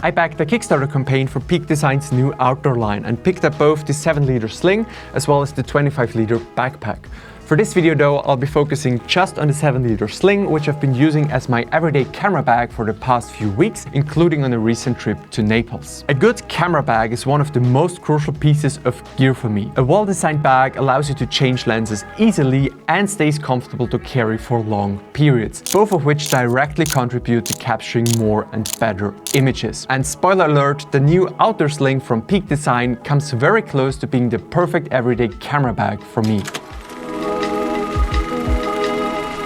I backed the Kickstarter campaign for Peak Design's new outdoor line and picked up both the 7-liter sling as well as the 25-liter backpack. For this video though, I'll be focusing just on the 7-liter sling, which I've been using as my everyday camera bag for the past few weeks, including on a recent trip to Naples. A good camera bag is one of the most crucial pieces of gear for me. A well-designed bag allows you to change lenses easily and stays comfortable to carry for long periods, both of which directly contribute to capturing more and better images. And spoiler alert, the new outdoor sling from Peak Design comes very close to being the perfect everyday camera bag for me.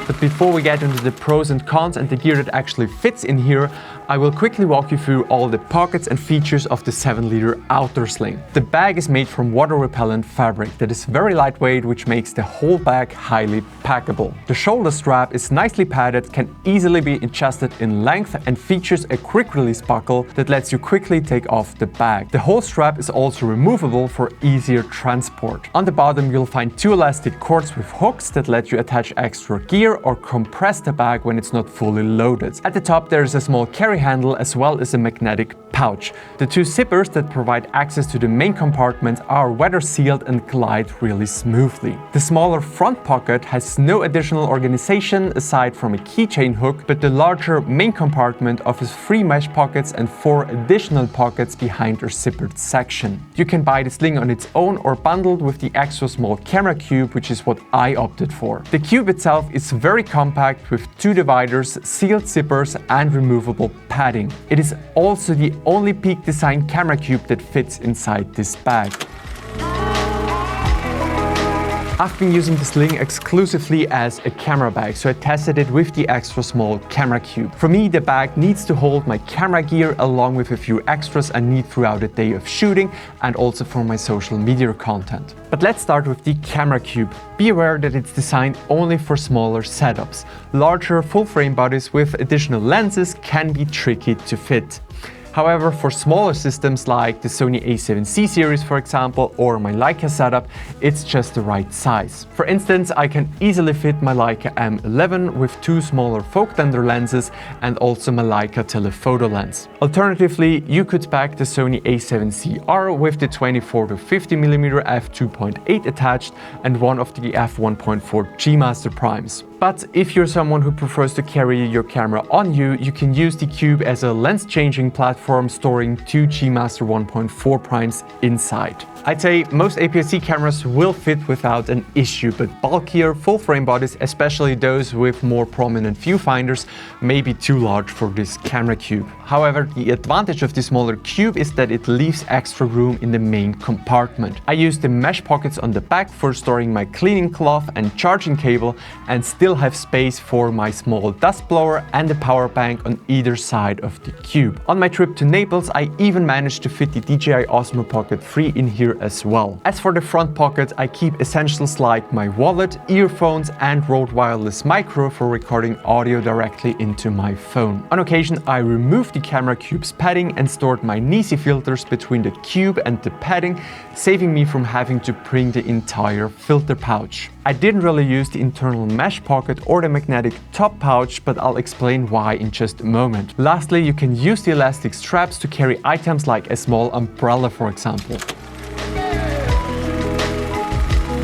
But before we get into the pros and cons and the gear that actually fits in here, I will quickly walk you through all the pockets and features of the 7-liter outdoor sling. The bag is made from water-repellent fabric that is very lightweight, which makes the whole bag highly packable. The shoulder strap is nicely padded, can easily be adjusted in length and features a quick-release buckle that lets you quickly take off the bag. The whole strap is also removable for easier transport. On the bottom you'll find 2 elastic cords with hooks that let you attach extra gear or compress the bag when it's not fully loaded. At the top there is a small carry handle as well as a magnetic pouch. The 2 zippers that provide access to the main compartment are weather sealed and glide really smoothly. The smaller front pocket has no additional organization aside from a keychain hook, but the larger main compartment offers 3 mesh pockets and 4 additional pockets behind the zippered section. You can buy the sling on its own or bundled with the extra small camera cube, which is what I opted for. The cube itself is very compact with 2 dividers, sealed zippers and removable padding. It is also the only Peak Design camera cube that fits inside this bag. I've been using the sling exclusively as a camera bag, so I tested it with the extra small camera cube. For me, the bag needs to hold my camera gear along with a few extras I need throughout the day of shooting and also for my social media content. But let's start with the camera cube. Be aware that it's designed only for smaller setups. Larger full-frame bodies with additional lenses can be tricky to fit. However, for smaller systems like the Sony a7C series, for example, or my Leica setup, it's just the right size. For instance, I can easily fit my Leica M11 with 2 smaller Folklender lenses and also my Leica telephoto lens. Alternatively, you could pack the Sony a7CR with the 24-50mm f2.8 attached and one of the f1.4 G Master primes. But if you're someone who prefers to carry your camera on you, you can use the cube as a lens changing platform, storing 2 G Master 1.4 primes inside. I'd say most APS-C cameras will fit without an issue, but bulkier full-frame bodies, especially those with more prominent viewfinders, may be too large for this camera cube. However, the advantage of the smaller cube is that it leaves extra room in the main compartment. I use the mesh pockets on the back for storing my cleaning cloth and charging cable, and still have space for my small dust blower and a power bank on either side of the cube. On my trip to Naples, I even managed to fit the DJI Osmo Pocket 3 in here as well. As for the front pocket, I keep essentials like my wallet, earphones and Rode Wireless Micro for recording audio directly into my phone. On occasion, I removed the camera cube's padding and stored my NiSi filters between the cube and the padding, saving me from having to bring the entire filter pouch. I didn't really use the internal mesh pocket or the magnetic top pouch, but I'll explain why in just a moment. Lastly, you can use the elastic straps to carry items like a small umbrella, for example.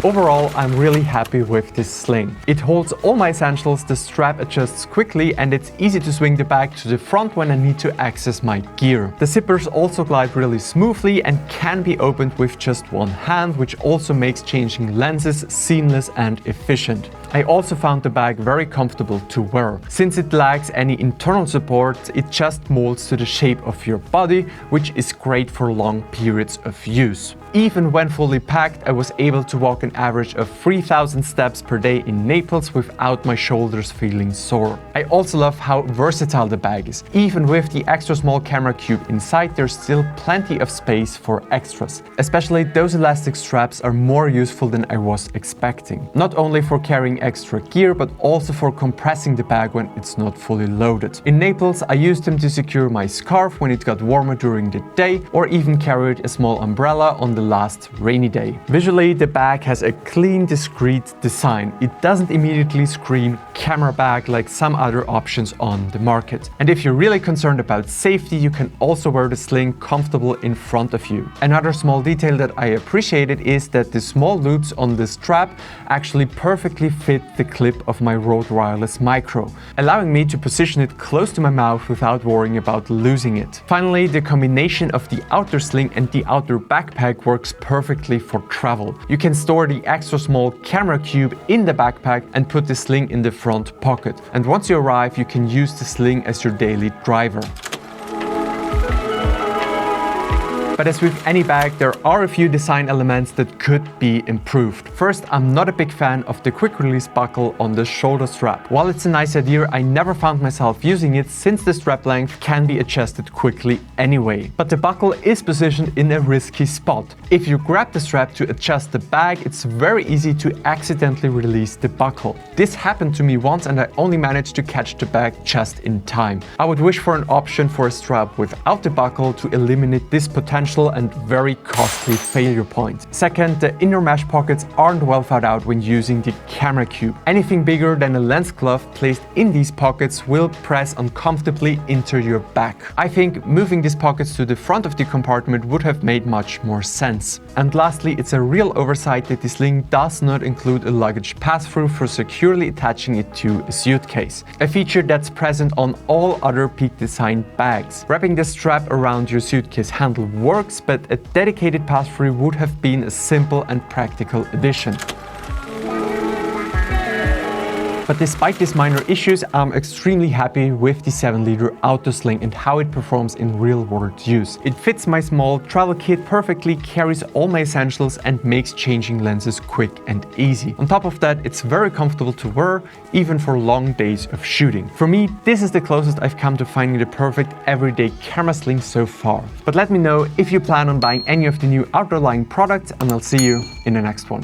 Overall, I'm really happy with this sling. It holds all my essentials, the strap adjusts quickly and it's easy to swing the bag to the front when I need to access my gear. The zippers also glide really smoothly and can be opened with just one hand, which also makes changing lenses seamless and efficient. I also found the bag very comfortable to wear. Since it lacks any internal support, it just molds to the shape of your body, which is great for long periods of use. Even when fully packed, I was able to walk an average of 3,000 steps per day in Naples without my shoulders feeling sore. I also love how versatile the bag is. Even with the extra small camera cube inside, there's still plenty of space for extras. Especially those elastic straps are more useful than I was expecting. Not only for carrying carrying extra gear, but also for compressing the bag when it's not fully loaded. In Naples, I used him to secure my scarf when it got warmer during the day, or even carried a small umbrella on the last rainy day. Visually, the bag has a clean, discreet design. It doesn't immediately scream camera bag like some other options on the market. And if you're really concerned about safety, you can also wear the sling comfortable in front of you. Another small detail that I appreciated is that the small loops on the strap actually perfectly fit the clip of my Rode Wireless Micro, allowing me to position it close to my mouth without worrying about losing it. Finally, the combination of the outdoor sling and the outdoor backpack works perfectly for travel. You can store the extra small camera cube in the backpack and put the sling in the front pocket. And once you arrive, you can use the sling as your daily driver. But as with any bag, there are a few design elements that could be improved. First, I'm not a big fan of the quick release buckle on the shoulder strap. While it's a nice idea, I never found myself using it since the strap length can be adjusted quickly anyway. But the buckle is positioned in a risky spot. If you grab the strap to adjust the bag, it's very easy to accidentally release the buckle. This happened to me once and I only managed to catch the bag just in time. I would wish for an option for a strap without the buckle to eliminate this potential and very costly failure point. Second, the inner mesh pockets aren't well thought out when using the camera cube. Anything bigger than a lens glove placed in these pockets will press uncomfortably into your back. I think moving these pockets to the front of the compartment would have made much more sense. And lastly, it's a real oversight that the sling does not include a luggage pass-through for securely attaching it to a suitcase, a feature that's present on all other Peak Design bags. Wrapping the strap around your suitcase handle works, but a dedicated pass-through would have been a simple and practical addition. But despite these minor issues, I'm extremely happy with the 7-liter Outdoor Sling and how it performs in real-world use. It fits my small travel kit perfectly, carries all my essentials, and makes changing lenses quick and easy. On top of that, it's very comfortable to wear, even for long days of shooting. For me, this is the closest I've come to finding the perfect everyday camera sling so far. But let me know if you plan on buying any of the new outdoor line products, and I'll see you in the next one.